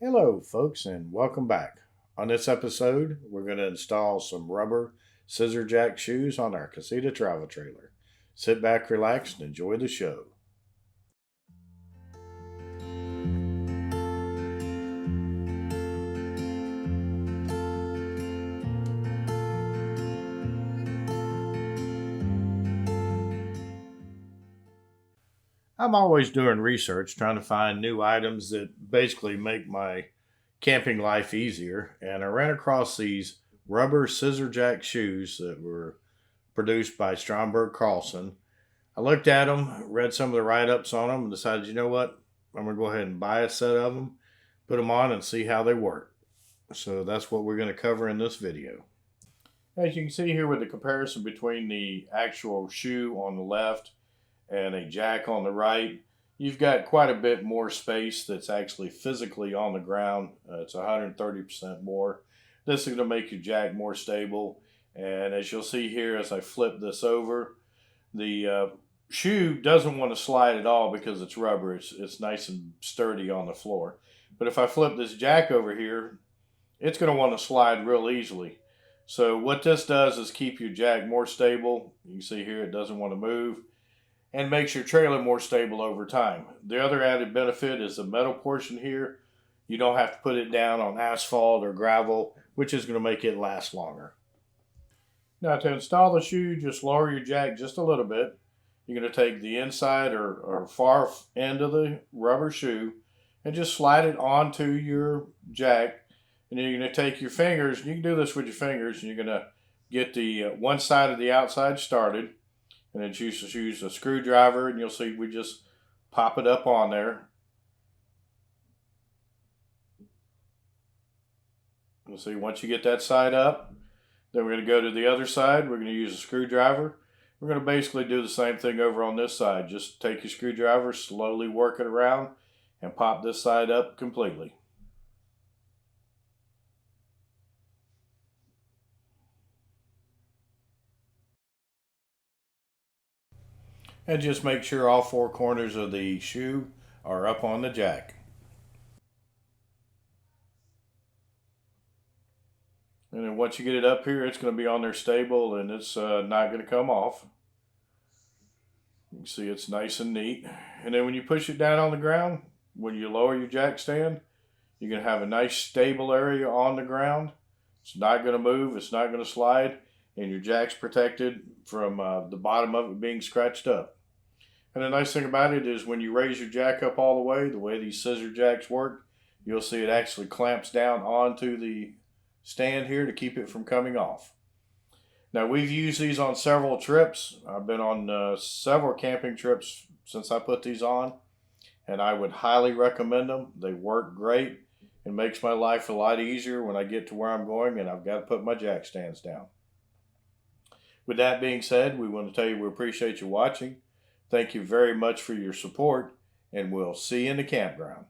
Hello, folks, and welcome back. On this episode, we're going to install some rubber Scissor Jack shoes on our Casita Travel trailer. Sit back, relax, and enjoy the show. I'm always doing research, trying to find new items that basically make my camping life easier, and I ran across these rubber Scissor Jack shoes that were produced by Stromberg Carlson. I looked at them, read some of the write ups on them, and decided, you know what? I'm going to go ahead and buy a set of them, put them on, and see how they work. So that's what we're going to cover in this video. As you can see here with the comparison between the actual shoe on the left and a jack on the right, you've got quite a bit more space that's actually physically on the ground. It's 130% more. This is going to make your jack more stable. And as you'll see here, as I flip this over, the shoe doesn't want to slide at all because it's rubber. It's nice and sturdy on the floor. But if I flip this jack over here, it's going to want to slide real easily. So what this does is keep your jack more stable. You can see here it doesn't want to move, and makes your trailer more stable over time. The other added benefit is the metal portion here. You don't have to put it down on asphalt or gravel, which is going to make it last longer. Now to install the shoe, just lower your jack just a little bit. You're going to take the inside or far end of the rubber shoe and just slide it onto your jack. And then you're going to take your fingers, you can do this with your fingers, and you're going to get the one side of the outside started. And then use a screwdriver, and you'll see we just pop it up on there. You'll see once you get that side up, then we're going to go to the other side. We're going to use a screwdriver. We're going to basically do the same thing over on this side. Just take your screwdriver, slowly work it around, and pop this side up completely. And just make sure all four corners of the shoe are up on the jack. And then once you get it up here, it's going to be on there stable, and it's not going to come off. You can see it's nice and neat. And then when you push it down on the ground, when you lower your jack stand, you're going to have a nice stable area on the ground. It's not going to move. It's not going to slide. And your jack's protected from the bottom of it being scratched up. And the nice thing about it is when you raise your jack up all the way these scissor jacks work, you'll see it actually clamps down onto the stand here to keep it from coming off. Now we've used these on several trips. I've been on several camping trips since I put these on, and I would highly recommend them. They work great. It makes my life a lot easier when I get to where I'm going and I've got to put my jack stands down. With that being said, we want to tell you we appreciate you watching. Thank you very much for your support, and we'll see you in the campground.